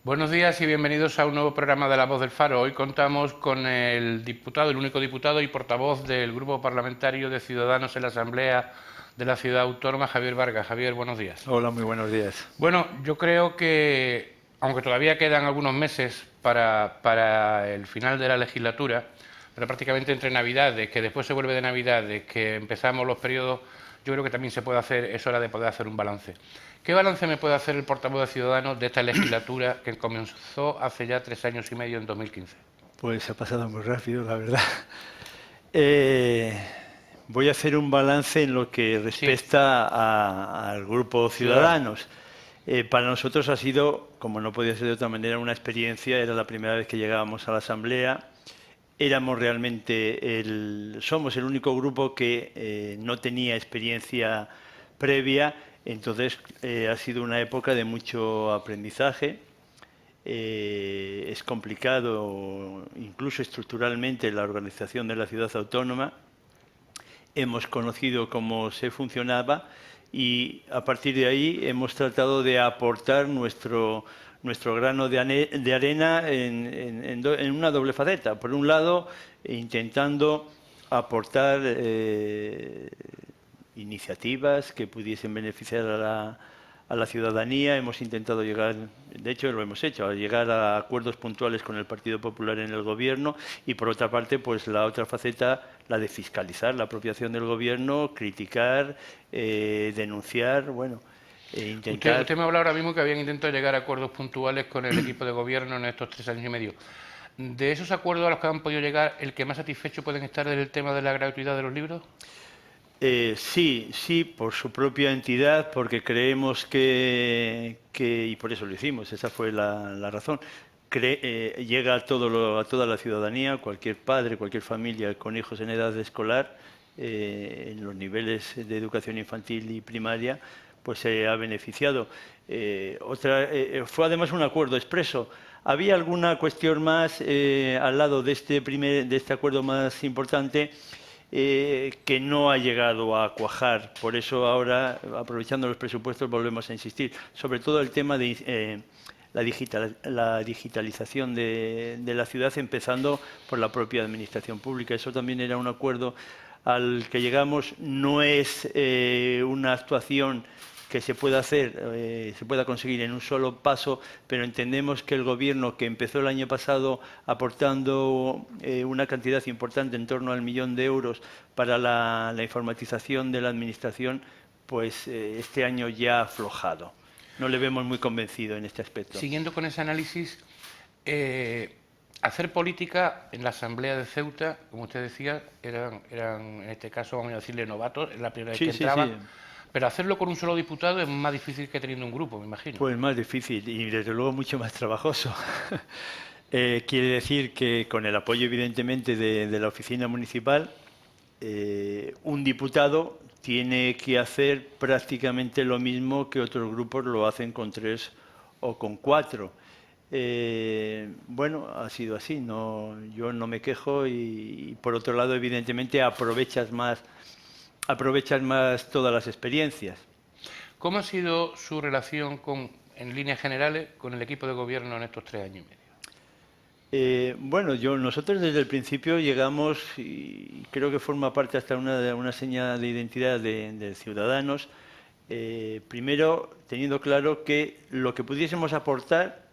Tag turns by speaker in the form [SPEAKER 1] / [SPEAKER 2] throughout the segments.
[SPEAKER 1] Buenos días y bienvenidos a un nuevo programa de La Voz del Faro. Hoy contamos con el diputado, el único diputado y portavoz del Grupo Parlamentario de Ciudadanos en la Asamblea de la Ciudad Autónoma, Javier Vargas. Javier, buenos días.
[SPEAKER 2] Hola, muy buenos días.
[SPEAKER 1] Bueno, yo creo que, aunque todavía quedan algunos meses para el final de la legislatura, pero prácticamente entre Navidades, que después se vuelve de Navidades, que empezamos los periodos, yo creo que también es hora de poder hacer un balance. ¿Qué balance me puede hacer el portavoz de Ciudadanos de esta legislatura que comenzó hace ya 3 años y medio, en 2015?
[SPEAKER 2] Pues ha pasado muy rápido, la verdad. Voy a hacer un balance en lo que respecta al Grupo Ciudadanos. Para nosotros ha sido, como no podía ser de otra manera, una experiencia. Era la primera vez que llegábamos a la Asamblea. Somos el único grupo que no tenía experiencia previa. Entonces ha sido una época de mucho aprendizaje. Es complicado, incluso estructuralmente, la organización de la ciudad autónoma. Hemos conocido cómo se funcionaba y a partir de ahí hemos tratado de aportar nuestro grano de arena en una doble faceta. Por un lado, intentando aportar iniciativas que pudiesen beneficiar a la ciudadanía. Hemos intentado llegar, de hecho lo hemos hecho, a llegar a acuerdos puntuales con el Partido Popular en el Gobierno y por otra parte, pues la otra faceta, la de fiscalizar la apropiación del Gobierno, criticar, denunciar, bueno, intentar...
[SPEAKER 1] Usted me habla ahora mismo que habían intentado llegar a acuerdos puntuales con el equipo de Gobierno en estos 3 años y medio. De esos acuerdos a los que han podido llegar, ¿el que más satisfecho pueden estar del tema de la gratuidad de los libros?
[SPEAKER 2] Sí, por su propia entidad, porque creemos y por eso lo hicimos, esa fue la razón. Llega a toda la ciudadanía, cualquier padre, cualquier familia con hijos en edad escolar, en los niveles de educación infantil y primaria, pues se ha beneficiado. Fue además un acuerdo expreso. Había alguna cuestión más al lado de este acuerdo más importante, que no ha llegado a cuajar. Por eso ahora, aprovechando los presupuestos, volvemos a insistir. Sobre todo el tema de la digitalización de la ciudad, empezando por la propia administración pública. Eso también era un acuerdo al que llegamos. No es una actuación que se pueda conseguir en un solo paso, pero entendemos que el Gobierno, que empezó el año pasado aportando una cantidad importante, en torno al 1.000.000 de euros, para la informatización de la Administración, pues este año ya ha aflojado. No le vemos muy convencido en este aspecto.
[SPEAKER 1] Siguiendo con ese análisis, hacer política en la Asamblea de Ceuta, como usted decía, eran en este caso, vamos a decirle, novatos, es la primera vez que entraban. Sí. Pero hacerlo con un solo diputado es más difícil que teniendo un grupo, me imagino.
[SPEAKER 2] Pues más difícil y desde luego mucho más trabajoso. Quiere decir que con el apoyo evidentemente de la oficina municipal, un diputado tiene que hacer prácticamente lo mismo que otros grupos lo hacen con 3 o con 4. Bueno, ha sido así, yo no me quejo y por otro lado evidentemente aprovechas más todas las experiencias.
[SPEAKER 1] ¿Cómo ha sido su relación, en líneas generales, con el equipo de Gobierno en estos 3 años y medio?
[SPEAKER 2] Bueno, nosotros desde el principio llegamos, y creo que forma parte hasta una señal de identidad de Ciudadanos, primero teniendo claro que lo que pudiésemos aportar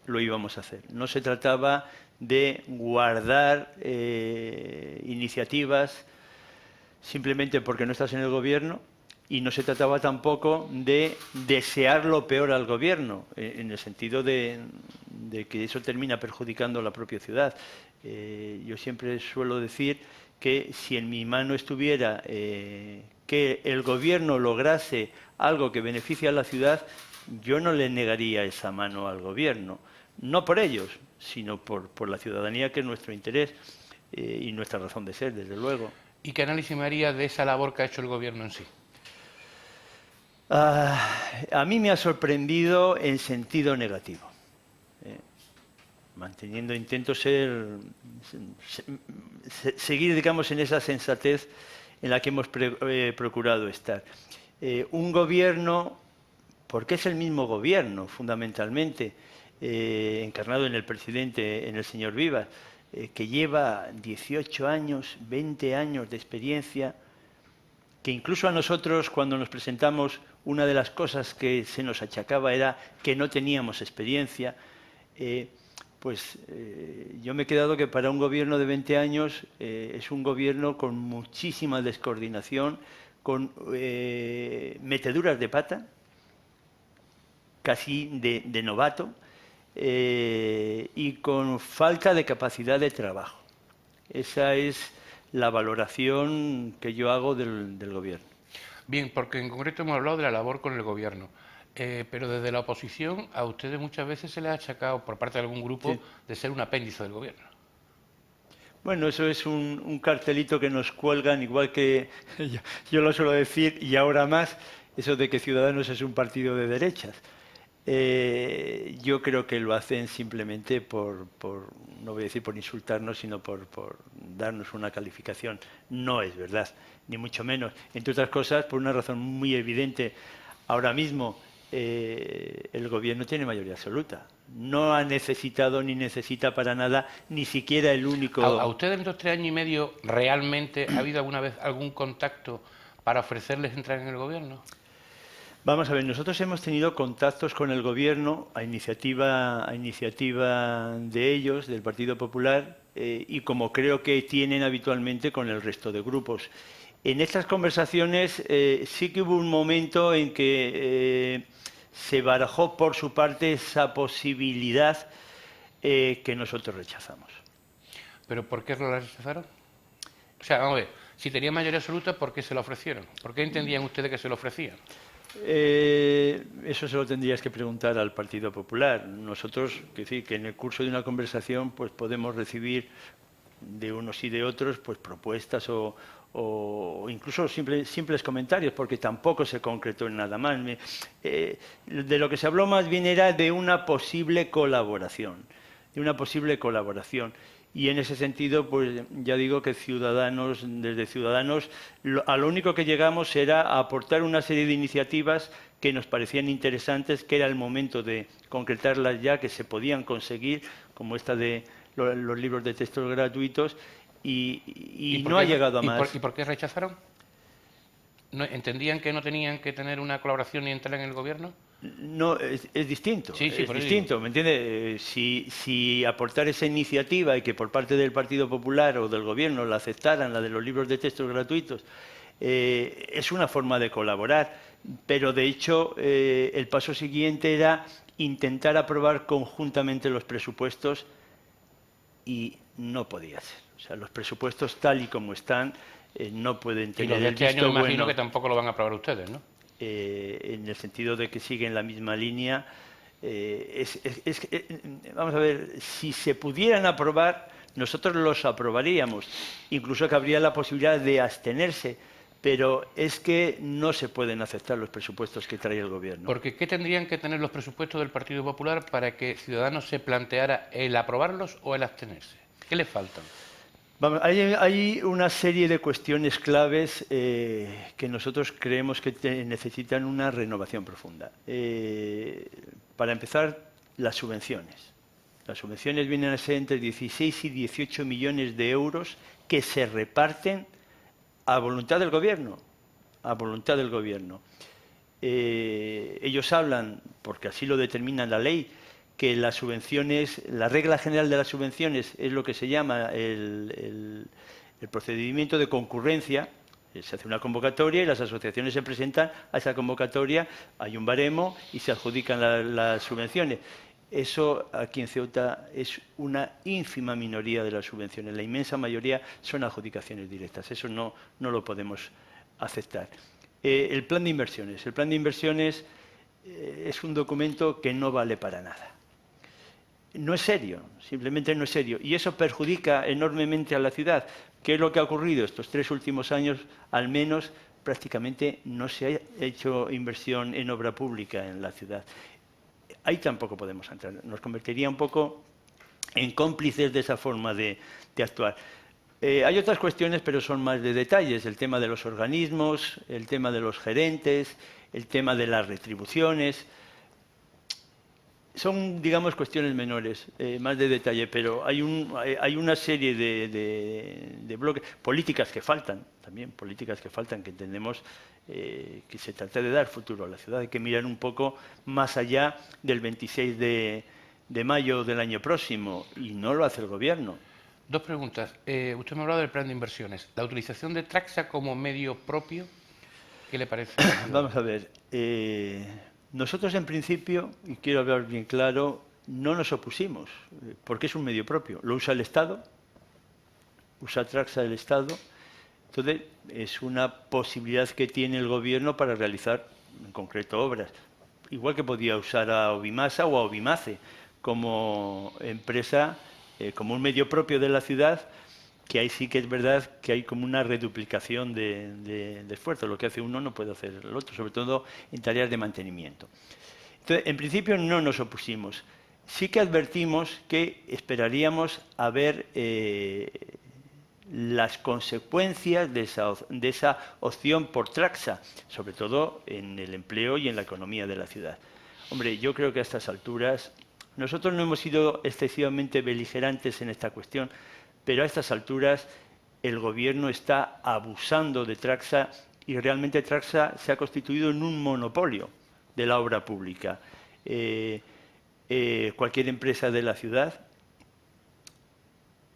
[SPEAKER 2] lo íbamos a hacer. No se trataba de guardar iniciativas simplemente porque no estás en el Gobierno, y no se trataba tampoco de desear lo peor al Gobierno, en el sentido de que eso termina perjudicando a la propia ciudad. Yo siempre suelo decir que si en mi mano estuviera que el Gobierno lograse algo que beneficie a la ciudad, yo no le negaría esa mano al Gobierno. No por ellos, sino por la ciudadanía, que es nuestro interés y nuestra razón de ser, desde luego.
[SPEAKER 1] ¿Y qué análisis me haría de esa labor que ha hecho el Gobierno en sí?
[SPEAKER 2] A mí me ha sorprendido en sentido negativo. Intento seguir, digamos, en esa sensatez en la que hemos procurado estar. Un gobierno, porque es el mismo gobierno, fundamentalmente, encarnado en el presidente, en el señor Vivas, que lleva 18 años, 20 años de experiencia, que incluso a nosotros cuando nos presentamos una de las cosas que se nos achacaba era que no teníamos experiencia. Yo me he quedado que para un gobierno de 20 años es un gobierno con muchísima descoordinación, con meteduras de pata, casi de novato, y con falta de capacidad de trabajo. Esa es la valoración que yo hago del gobierno.
[SPEAKER 1] Bien, porque en concreto hemos hablado de la labor con el gobierno, pero desde la oposición a ustedes muchas veces se les ha achacado por parte de algún grupo
[SPEAKER 2] Sí.
[SPEAKER 1] de ser un apéndice del gobierno.
[SPEAKER 2] Bueno, eso es un cartelito que nos cuelgan, igual que yo lo suelo decir, y ahora más, eso de que Ciudadanos es un partido de derechas. Yo creo que lo hacen simplemente no voy a decir por insultarnos, sino por darnos una calificación. No es verdad, ni mucho menos. Entre otras cosas, por una razón muy evidente, ahora mismo el gobierno tiene mayoría absoluta. No ha necesitado ni necesita para nada, ni siquiera el único...
[SPEAKER 1] ¿A ustedes en estos 3 años y medio realmente ha habido alguna vez algún contacto para ofrecerles entrar en el gobierno?
[SPEAKER 2] Vamos a ver, nosotros hemos tenido contactos con el gobierno a iniciativa de ellos, del Partido Popular, y como creo que tienen habitualmente con el resto de grupos. En estas conversaciones sí que hubo un momento en que se barajó por su parte esa posibilidad que nosotros rechazamos.
[SPEAKER 1] ¿Pero por qué lo rechazaron? O sea, vamos a ver, si tenían mayoría absoluta, ¿por qué se la ofrecieron? ¿Por qué entendían ustedes que se lo ofrecían?
[SPEAKER 2] Eso se lo tendrías que preguntar al Partido Popular. Nosotros, que en el curso de una conversación pues podemos recibir de unos y de otros pues propuestas o incluso simples comentarios, porque tampoco se concretó en nada más. De lo que se habló más bien era de una posible colaboración, Y en ese sentido, pues ya digo que desde Ciudadanos, a lo único que llegamos era a aportar una serie de iniciativas que nos parecían interesantes, que era el momento de concretarlas ya, que se podían conseguir, como esta de los libros de textos gratuitos, y no ha llegado a más.
[SPEAKER 1] ¿Y por qué rechazaron? ¿Entendían que no tenían que tener una colaboración y entrar en el gobierno?
[SPEAKER 2] No, es distinto,
[SPEAKER 1] Sí,
[SPEAKER 2] es distinto, ¿me entiende? Si aportar esa iniciativa y que por parte del Partido Popular o del Gobierno la aceptaran, la de los libros de textos gratuitos, es una forma de colaborar, pero de hecho el paso siguiente era intentar aprobar conjuntamente los presupuestos y no podía ser. O sea, los presupuestos tal y como están no pueden tener
[SPEAKER 1] y los de este año me imagino
[SPEAKER 2] bueno,
[SPEAKER 1] que tampoco lo van a aprobar ustedes, ¿no?
[SPEAKER 2] En el sentido de que siguen la misma línea. Vamos a ver, si se pudieran aprobar, nosotros los aprobaríamos. Incluso que habría la posibilidad de abstenerse, pero es que no se pueden aceptar los presupuestos que trae el Gobierno.
[SPEAKER 1] Porque ¿qué tendrían que tener los presupuestos del Partido Popular para que Ciudadanos se planteara el aprobarlos o el abstenerse? ¿Qué les faltan?
[SPEAKER 2] Vamos, hay una serie de cuestiones claves que nosotros creemos que necesitan una renovación profunda. Para empezar, las subvenciones. Las subvenciones vienen a ser entre 16 y 18 millones de euros que se reparten a voluntad del Gobierno. A voluntad del Gobierno. Ellos hablan, porque así lo determina la ley, que las subvenciones, la regla general de las subvenciones es lo que se llama el procedimiento de concurrencia. Se hace una convocatoria y las asociaciones se presentan a esa convocatoria, hay un baremo y se adjudican las subvenciones. Eso aquí en Ceuta es una ínfima minoría de las subvenciones. La inmensa mayoría son adjudicaciones directas. Eso no lo podemos aceptar. El plan de inversiones. El plan de inversiones es un documento que no vale para nada. No es serio, simplemente no es serio. Y eso perjudica enormemente a la ciudad. ¿Qué es lo que ha ocurrido estos 3 últimos años? Al menos prácticamente no se ha hecho inversión en obra pública en la ciudad. Ahí tampoco podemos entrar. Nos convertiría un poco en cómplices de esa forma de actuar. Hay otras cuestiones, pero son más de detalles. El tema de los organismos, el tema de los gerentes, el tema de las retribuciones. Son, digamos, cuestiones menores, más de detalle, pero hay una serie de bloques, políticas que faltan, también políticas que faltan, que entendemos que se trata de dar futuro a la ciudad. Hay que mirar un poco más allá del 26 de mayo del año próximo, y no lo hace el Gobierno.
[SPEAKER 1] Dos preguntas. Usted me ha hablado del plan de inversiones. ¿La utilización de Traxa como medio propio, qué le parece?
[SPEAKER 2] Vamos a ver. Nosotros, en principio, y quiero hablar bien claro, no nos opusimos, porque es un medio propio. Lo usa el Estado, usa Traxa el Estado. Entonces, es una posibilidad que tiene el Gobierno para realizar, en concreto, obras. Igual que podía usar a Obimasa o a Obimace como empresa, como un medio propio de la ciudad, que ahí sí que es verdad que hay como una reduplicación de esfuerzo. Lo que hace uno no puede hacer el otro, sobre todo en tareas de mantenimiento. Entonces, en principio no nos opusimos. Sí que advertimos que esperaríamos a ver las consecuencias de esa opción por Traxa, sobre todo en el empleo y en la economía de la ciudad. Hombre, yo creo que a estas alturas, nosotros no hemos sido excesivamente beligerantes en esta cuestión, pero a estas alturas el Gobierno está abusando de Traxa, y realmente Traxa se ha constituido en un monopolio de la obra pública. Cualquier empresa de la ciudad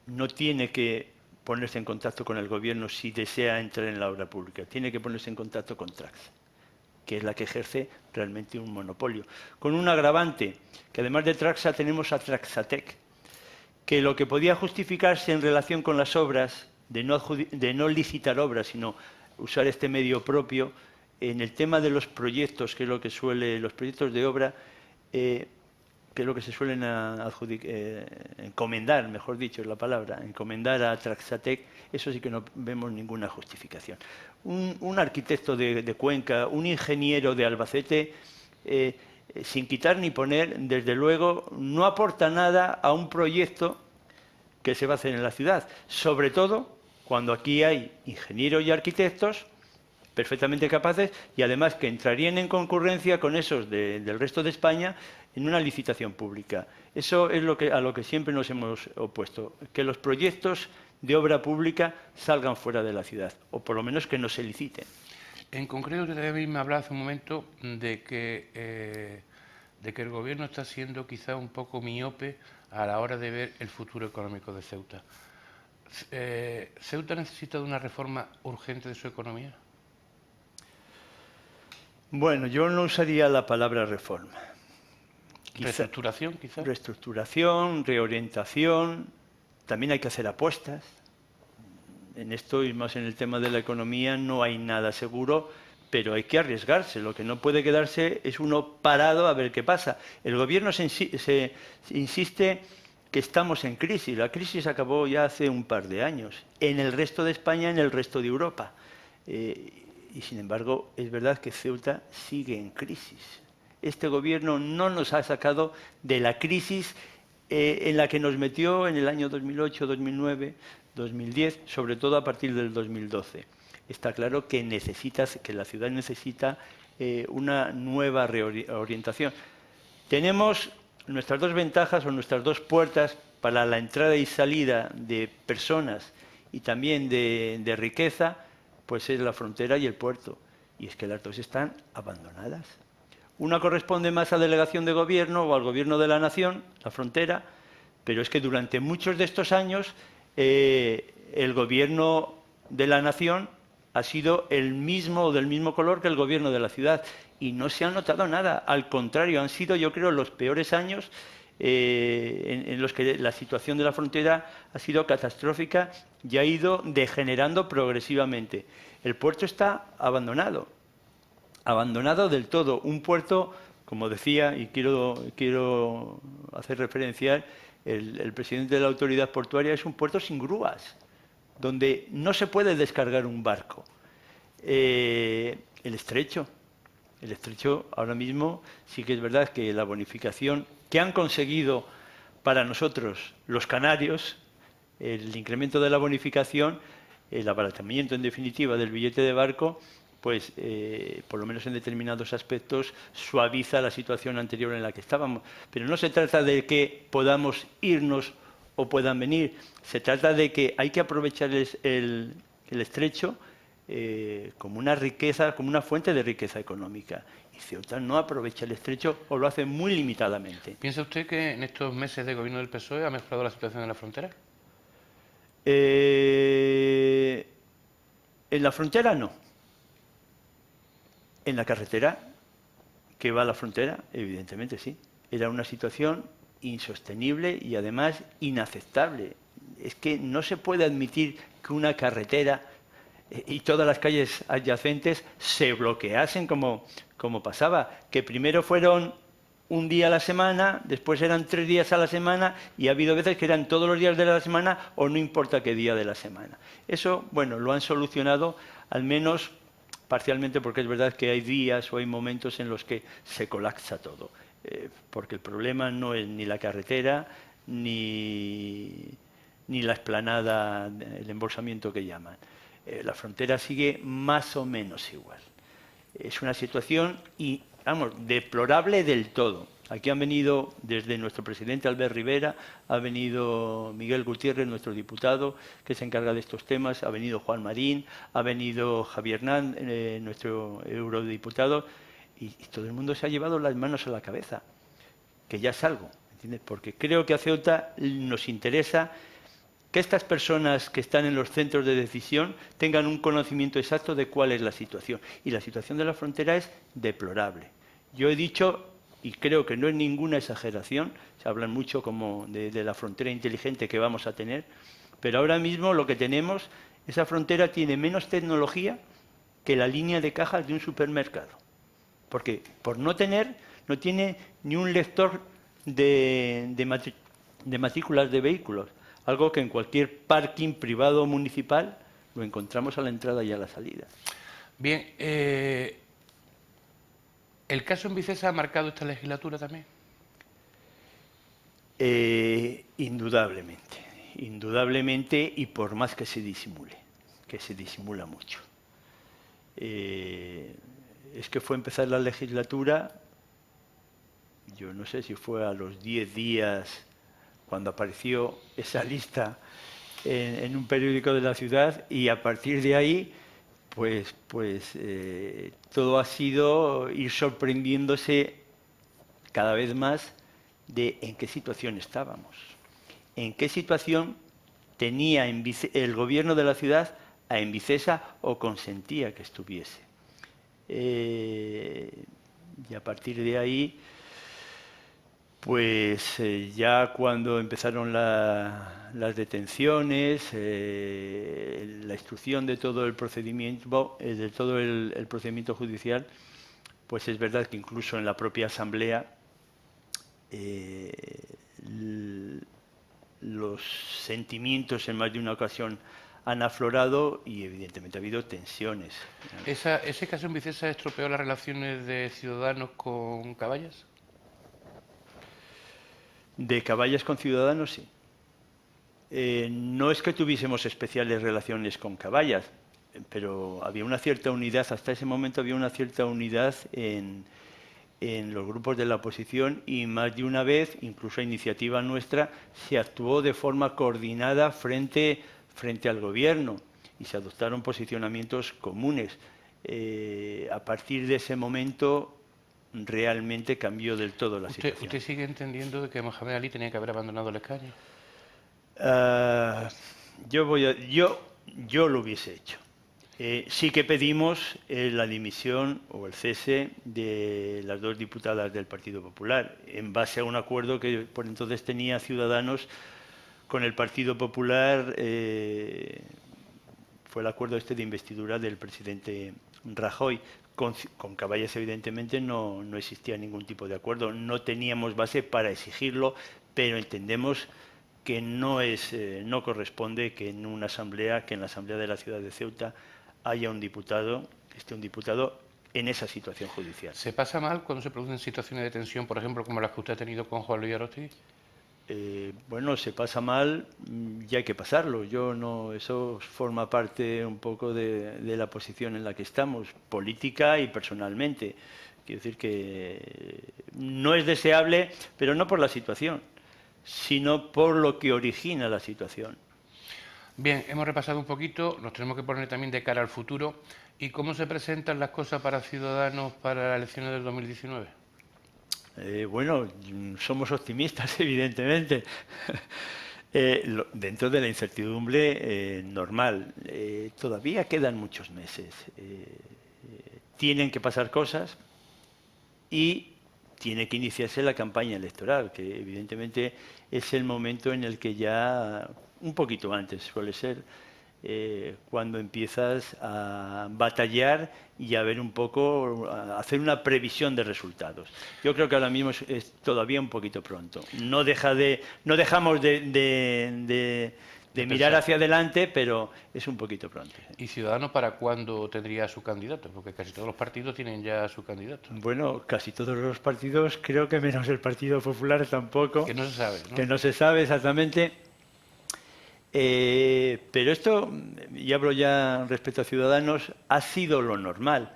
[SPEAKER 2] no tiene que ponerse en contacto con el Gobierno si desea entrar en la obra pública, tiene que ponerse en contacto con Traxa, que es la que ejerce realmente un monopolio. Con un agravante, que además de Traxa tenemos a Traxatec, que lo que podía justificarse en relación con las obras, de no licitar obras, sino usar este medio propio, en el tema de los proyectos, que es lo que los proyectos de obra, que es lo que se suelen encomendar, mejor dicho es la palabra, encomendar a Traxatec, eso sí que no vemos ninguna justificación. Un arquitecto de Cuenca, un ingeniero de Albacete, sin quitar ni poner, desde luego, no aporta nada a un proyecto que se va a hacer en la ciudad, sobre todo cuando aquí hay ingenieros y arquitectos perfectamente capaces, y además que entrarían en concurrencia con esos del resto de España en una licitación pública. Eso es a lo que siempre nos hemos opuesto, que los proyectos de obra pública salgan fuera de la ciudad, o por lo menos que no se liciten.
[SPEAKER 1] En concreto, usted también me hablaba hace un momento de que el Gobierno está siendo quizá un poco miope a la hora de ver el futuro económico de Ceuta. ¿Ceuta necesita de una reforma urgente de su economía?
[SPEAKER 2] Bueno, yo no usaría la palabra reforma.
[SPEAKER 1] ¿Reestructuración, quizás?
[SPEAKER 2] Reestructuración, reorientación, también hay que hacer apuestas. En esto, y más en el tema de la economía, no hay nada seguro, pero hay que arriesgarse. Lo que no puede quedarse es uno parado a ver qué pasa. El Gobierno se insiste que estamos en crisis. La crisis acabó ya hace un par de años, en el resto de España, en el resto de Europa. Y sin embargo, es verdad que Ceuta sigue en crisis. Este Gobierno no nos ha sacado de la crisis en la que nos metió en el año 2008, 2009, 2010, sobre todo a partir del 2012. Está claro que la ciudad necesita una nueva reorientación. Tenemos nuestras dos ventajas o nuestras dos puertas para la entrada y salida de personas y también de riqueza, pues es la frontera y el puerto. Y es que las dos están abandonadas. Una corresponde más a delegación de gobierno o al gobierno de la nación, la frontera, pero es que durante muchos de estos años el gobierno de la nación ha sido el mismo o del mismo color que el gobierno de la ciudad, y no se ha notado nada. Al contrario, han sido, yo creo, los peores años en los que la situación de la frontera ha sido catastrófica y ha ido degenerando progresivamente. El puerto está abandonado del todo. Un puerto, como decía, y quiero hacer referencia, el presidente de la autoridad portuaria, es un puerto sin grúas, donde no se puede descargar un barco. El estrecho ahora mismo sí que es verdad que la bonificación que han conseguido para nosotros los canarios, el incremento de la bonificación, el abaratamiento en definitiva del billete de barco, pues por lo menos en determinados aspectos suaviza la situación anterior en la que estábamos. Pero no se trata de que podamos irnos o puedan venir, se trata de que hay que aprovechar el estrecho como una riqueza, como una fuente de riqueza económica. Y Ceuta no aprovecha el estrecho o lo hace muy limitadamente.
[SPEAKER 1] ¿Piensa usted que en estos meses de gobierno del PSOE ha mejorado la situación en la frontera?
[SPEAKER 2] En la frontera no. En la carretera que va a la frontera, evidentemente sí. Era una situación insostenible y además inaceptable. Es que no se puede admitir que una carretera y todas las calles adyacentes se bloqueasen como pasaba, que primero fueron un día a la semana, después eran 3 días a la semana y ha habido veces que eran todos los días de la semana o no importa qué día de la semana. Eso, bueno, lo han solucionado al menos parcialmente, porque es verdad que hay días o hay momentos en los que se colapsa todo, porque el problema no es ni la carretera ni la explanada, el embolsamiento que llaman. La frontera sigue más o menos igual. Es una situación, deplorable del todo. Aquí han venido, desde nuestro presidente Albert Rivera, ha venido Miguel Gutiérrez, nuestro diputado, que se encarga de estos temas, ha venido Juan Marín, ha venido Javier Hernández, nuestro eurodiputado, y todo el mundo se ha llevado las manos a la cabeza, que ya es algo, ¿entiendes? Porque creo que a Ceuta nos interesa que estas personas que están en los centros de decisión tengan un conocimiento exacto de cuál es la situación. Y la situación de la frontera es deplorable. Yo he dicho, y creo que no es ninguna exageración, se habla mucho como de la frontera inteligente que vamos a tener, pero ahora mismo lo que tenemos, esa frontera tiene menos tecnología que la línea de cajas de un supermercado. Porque por no tiene ni un lector de matrículas de vehículos. Algo que en cualquier parking privado o municipal lo encontramos a la entrada y a la salida.
[SPEAKER 1] Bien, ¿el caso en Vicesa ha marcado esta legislatura también?
[SPEAKER 2] Indudablemente, indudablemente, y por más que se disimule, que se disimula mucho. Es que fue empezar la legislatura, yo no sé si fue a los 10 días cuando apareció esa lista en un periódico de la ciudad, y a partir de ahí, pues todo ha sido ir sorprendiéndose cada vez más de en qué situación estábamos, en qué situación tenía el gobierno de la ciudad a Vicesa o consentía que estuviese. Y a partir de ahí, pues ya cuando empezaron las detenciones, la instrucción de todo el procedimiento, el procedimiento judicial, pues es verdad que incluso en la propia asamblea los sentimientos en más de una ocasión han aflorado y evidentemente ha habido tensiones.
[SPEAKER 1] ¿Ese caso en Vicesa estropeó las relaciones de Ciudadanos con Caballas?
[SPEAKER 2] De Caballas con Ciudadanos, sí. No es que tuviésemos especiales relaciones con Caballas, pero había una cierta unidad, hasta ese momento había una cierta unidad en los grupos de la oposición, y más de una vez, incluso a iniciativa nuestra, se actuó de forma coordinada frente al gobierno y se adoptaron posicionamientos comunes. A partir de ese momento realmente cambió del todo la situación.
[SPEAKER 1] ¿Usted sigue entendiendo de que Mohamed Ali tenía que haber abandonado el escaño?
[SPEAKER 2] Yo lo hubiese hecho. Sí que pedimos la dimisión o el cese de las 2 diputadas del Partido Popular, en base a un acuerdo que por entonces tenía Ciudadanos con el Partido Popular. Fue el acuerdo de investidura del presidente Rajoy. Con Caballas, evidentemente, no existía ningún tipo de acuerdo. No teníamos base para exigirlo, pero entendemos que no corresponde que en la asamblea de la ciudad de Ceuta haya un diputado en esa situación judicial.
[SPEAKER 1] ¿Se pasa mal cuando se producen situaciones de tensión, por ejemplo, como las que usted ha tenido con Juan Luis Aróstegui?
[SPEAKER 2] bueno, se pasa mal y hay que pasarlo. Eso forma parte un poco de la posición en la que estamos, política y personalmente. Quiero decir que no es deseable, pero no por la situación, sino por lo que origina la situación.
[SPEAKER 1] Bien, hemos repasado un poquito, nos tenemos que poner también de cara al futuro. ¿Y cómo se presentan las cosas para Ciudadanos para las elecciones del 2019?
[SPEAKER 2] Bueno, somos optimistas, evidentemente. Dentro de la incertidumbre normal. Todavía quedan muchos meses. Tienen que pasar cosas y tiene que iniciarse la campaña electoral, que evidentemente es el momento en el que ya, un poquito antes suele ser, cuando empiezas a batallar y a ver un poco, a hacer una previsión de resultados. Yo creo que ahora mismo es todavía un poquito pronto. No dejamos de mirar hacia adelante, pero es un poquito pronto.
[SPEAKER 1] ¿Y Ciudadanos para cuándo tendría su candidato? Porque casi todos los partidos tienen ya su candidato.
[SPEAKER 2] Bueno, casi todos los partidos, creo que menos el Partido Popular tampoco.
[SPEAKER 1] Que no se sabe, ¿no?
[SPEAKER 2] Que no se sabe exactamente. Pero esto, y hablo ya respecto a Ciudadanos, ha sido lo normal,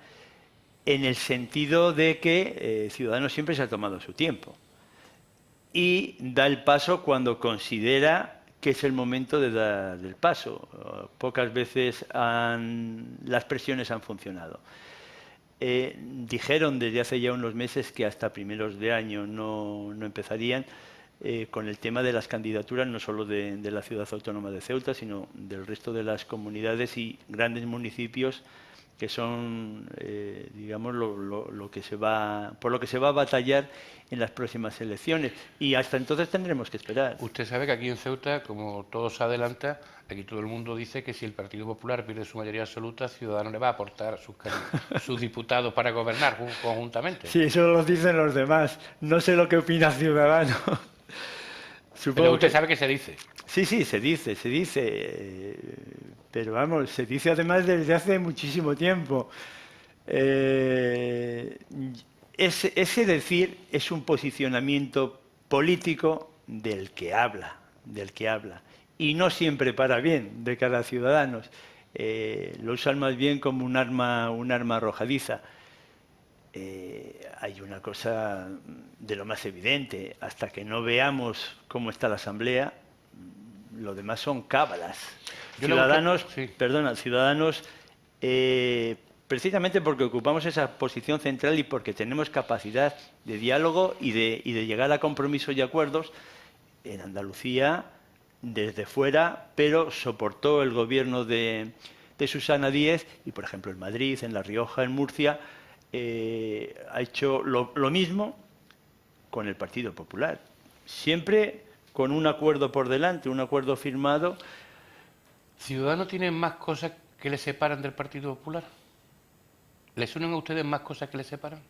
[SPEAKER 2] en el sentido de que Ciudadanos siempre se ha tomado su tiempo y da el paso cuando considera que es el momento de dar el paso. Pocas veces las presiones han funcionado. Dijeron desde hace ya unos meses que hasta primeros de año no empezarían. Con el tema de las candidaturas, no solo de la ciudad autónoma de Ceuta, sino del resto de las comunidades y grandes municipios que son, digamos, por lo que se va a batallar en las próximas elecciones. Y hasta entonces tendremos que esperar.
[SPEAKER 1] Usted sabe que aquí en Ceuta, como todo se adelanta, aquí todo el mundo dice que si el Partido Popular pierde su mayoría absoluta, Ciudadanos le va a aportar sus diputados para gobernar conjuntamente.
[SPEAKER 2] Sí, eso lo dicen los demás. No sé lo que opina Ciudadanos.
[SPEAKER 1] Pero usted sabe que se dice.
[SPEAKER 2] Sí, se dice. Pero vamos, se dice además desde hace muchísimo tiempo. Ese decir es un posicionamiento político del que habla. Y no siempre para bien de cara a Ciudadanos. Lo usan más bien como un arma arrojadiza. Hay una cosa de lo más evidente, hasta que no veamos cómo está la Asamblea, lo demás son cábalas. Ciudadanos, precisamente porque ocupamos esa posición central y porque tenemos capacidad de diálogo y de llegar a compromisos y acuerdos, en Andalucía, desde fuera, pero soportó el gobierno de Susana Díez y, por ejemplo, en Madrid, en La Rioja, en Murcia, ha hecho lo mismo con el Partido Popular. Siempre con un acuerdo por delante, un acuerdo firmado.
[SPEAKER 1] ¿Ciudadanos tienen más cosas que le separan del Partido Popular? ¿Les unen a ustedes más cosas que les separan?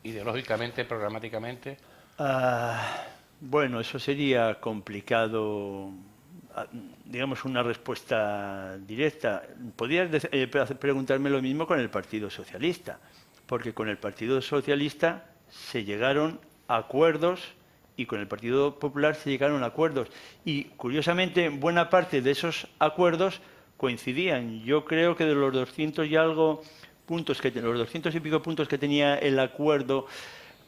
[SPEAKER 1] Ideológicamente, programáticamente.
[SPEAKER 2] Bueno, eso sería complicado, digamos, una respuesta directa. Podrías preguntarme lo mismo con el Partido Socialista, porque con el Partido Socialista se llegaron a acuerdos y con el Partido Popular se llegaron a acuerdos. Y, curiosamente, buena parte de esos acuerdos coincidían. Yo creo que de los 200 y algo puntos, los 200 y pico puntos que tenía el acuerdo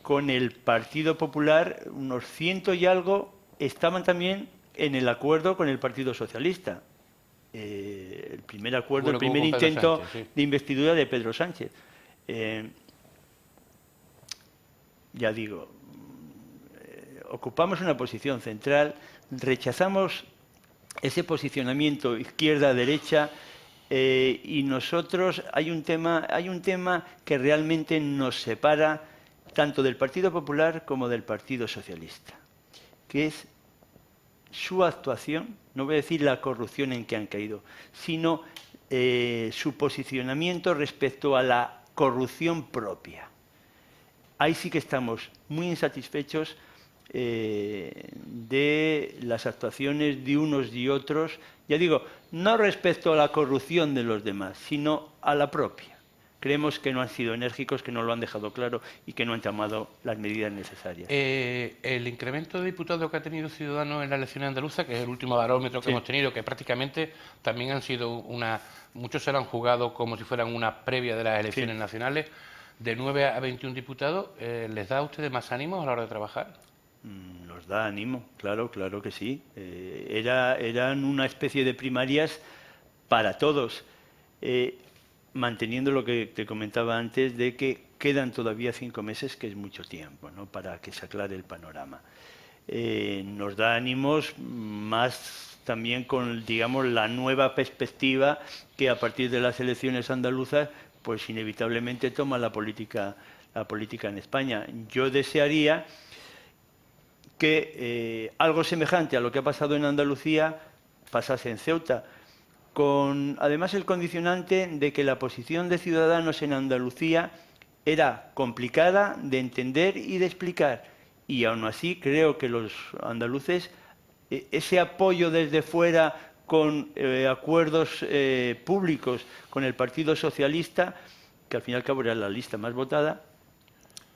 [SPEAKER 2] con el Partido Popular, unos 100 y algo estaban también en el acuerdo con el Partido Socialista. El primer acuerdo, el primer intento de investidura de Pedro Sánchez. Ya digo, ocupamos una posición central, rechazamos ese posicionamiento izquierda-derecha y nosotros hay un tema que realmente nos separa tanto del Partido Popular como del Partido Socialista, que es su actuación, no voy a decir la corrupción en que han caído, sino su posicionamiento respecto a la corrupción propia. Ahí sí que estamos muy insatisfechos de las actuaciones de unos y otros, ya digo, no respecto a la corrupción de los demás, sino a la propia. creemos que no han sido enérgicos, que no lo han dejado claro y que no han tomado las medidas necesarias.
[SPEAKER 1] El incremento de diputados que ha tenido Ciudadanos en las elecciones andaluzas, que es el último barómetro que hemos tenido, que prácticamente también han sido muchos se lo han jugado como si fueran una previa de las elecciones nacionales, de 9 a 21 diputados, ¿les da a ustedes más ánimos a la hora de trabajar?
[SPEAKER 2] Nos da ánimo, claro, claro que sí. Eran una especie de primarias para todos, manteniendo lo que te comentaba antes de que quedan todavía 5 meses, que es mucho tiempo, ¿no?, para que se aclare el panorama. Nos da ánimos más también con, digamos, la nueva perspectiva que a partir de las elecciones andaluzas, pues inevitablemente toma la política en España. Yo desearía que algo semejante a lo que ha pasado en Andalucía pasase en Ceuta, con además el condicionante de que la posición de Ciudadanos en Andalucía era complicada de entender y de explicar, y aún así creo que los andaluces, ese apoyo desde fuera con acuerdos públicos con el Partido Socialista, que al fin y al cabo era la lista más votada,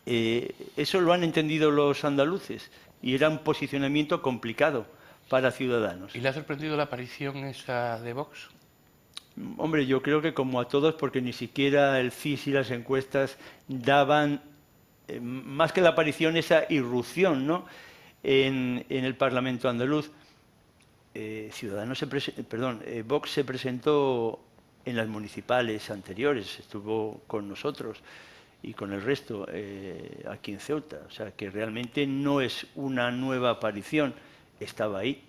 [SPEAKER 2] eso lo han entendido los andaluces y era un posicionamiento complicado para Ciudadanos.
[SPEAKER 1] ¿Y le ha sorprendido la aparición esa de Vox?
[SPEAKER 2] Hombre, yo creo que como a todos, porque ni siquiera el CIS y las encuestas daban, más que la aparición, esa irrupción, ¿no?, en el Parlamento andaluz. Vox se presentó en las municipales anteriores, estuvo con nosotros y con el resto aquí en Ceuta. O sea, que realmente no es una nueva aparición, estaba ahí.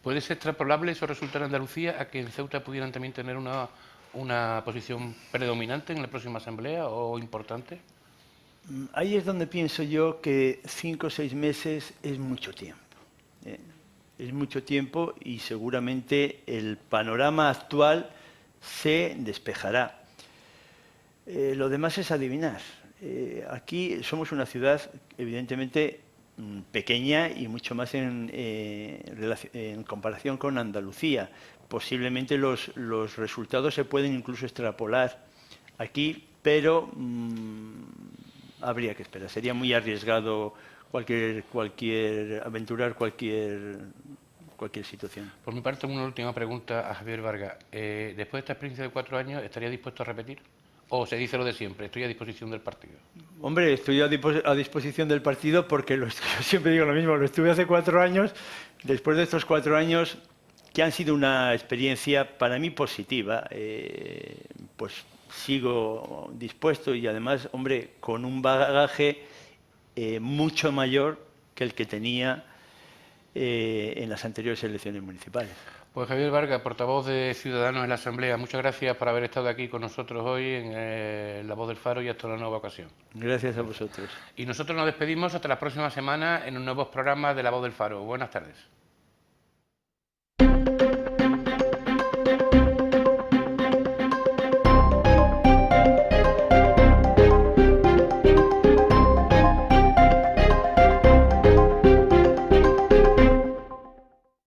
[SPEAKER 1] ¿Puede ser extrapolable esos resultados en Andalucía a que en Ceuta pudieran también tener una posición predominante en la próxima asamblea o importante?
[SPEAKER 2] Ahí es donde pienso yo que 5 o 6 meses es mucho tiempo. Es mucho tiempo y seguramente el panorama actual se despejará. Lo demás es adivinar. Aquí somos una ciudad, evidentemente, pequeña y mucho más en comparación con Andalucía. Posiblemente los resultados se pueden incluso extrapolar aquí, pero habría que esperar. Sería muy arriesgado aventurar cualquier situación.
[SPEAKER 1] Por mi parte, una última pregunta a Javier Vargas. Después de esta experiencia de 4 años, ¿estaría dispuesto a repetir? ¿O se dice lo de siempre, estoy a disposición del partido?
[SPEAKER 2] Hombre, estoy a disposición del partido porque yo siempre digo lo mismo, lo estuve hace 4 años, después de estos 4 años, que han sido una experiencia para mí positiva, pues sigo dispuesto y además, hombre, con un bagaje mucho mayor que el que tenía en las anteriores elecciones municipales.
[SPEAKER 1] Pues Javier Vargas, portavoz de Ciudadanos en la Asamblea, muchas gracias por haber estado aquí con nosotros hoy en La Voz del Faro y hasta una nueva ocasión.
[SPEAKER 2] Gracias a vosotros.
[SPEAKER 1] Y nosotros nos despedimos hasta la próxima semana en un nuevo programa de La Voz del Faro. Buenas tardes.